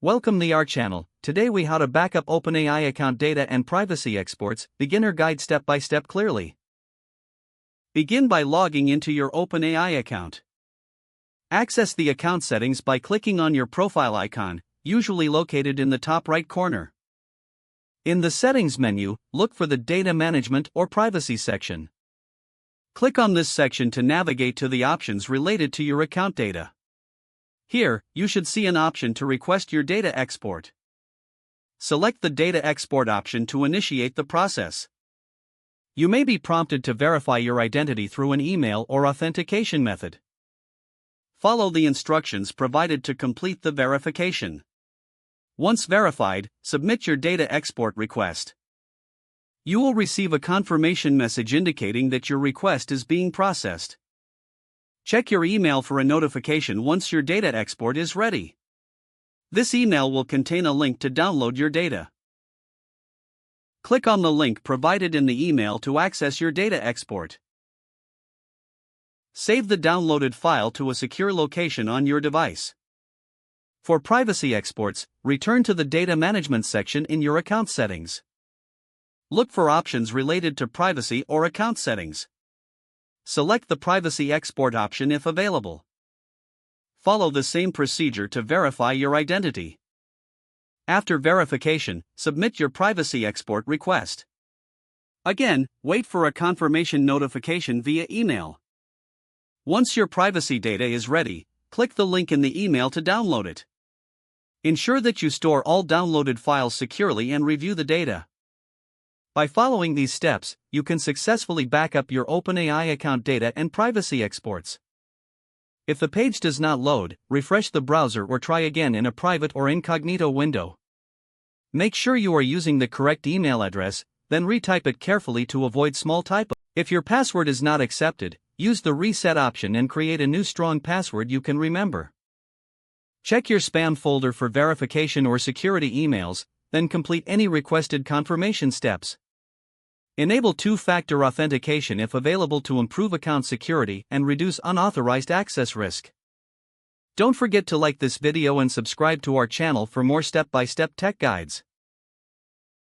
Welcome to our channel. Today we how to backup OpenAI account data and privacy exports, beginner guide step by step clearly. Begin by logging into your OpenAI account. Access the account settings by clicking on your profile icon, usually located in the top right corner. In the settings menu, look for the data management or privacy section. Click on this section to navigate to the options related to your account data. Here, you should see an option to request your data export. Select the data export option to initiate the process. You may be prompted to verify your identity through an email or authentication method. Follow the instructions provided to complete the verification. Once verified, submit your data export request. You will receive a confirmation message indicating that your request is being processed. Check your email for a notification once your data export is ready. This email will contain a link to download your data. Click on the link provided in the email to access your data export. Save the downloaded file to a secure location on your device. For privacy exports, return to the data management section in your account settings. Look for options related to privacy or account settings. Select the privacy export option if available. Follow the same procedure to verify your identity. After verification, submit your privacy export request. Again, wait for a confirmation notification via email. Once your privacy data is ready, click the link in the email to download it. Ensure that you store all downloaded files securely and review the data. By following these steps, you can successfully back up your OpenAI account data and privacy exports. If the page does not load, refresh the browser or try again in a private or incognito window. Make sure you are using the correct email address, then retype it carefully to avoid small typos. If your password is not accepted, use the reset option and create a new strong password you can remember. Check your spam folder for verification or security emails, then complete any requested confirmation steps. Enable two-factor authentication if available to improve account security and reduce unauthorized access risk. Don't forget to like this video and subscribe to our channel for more step-by-step tech guides.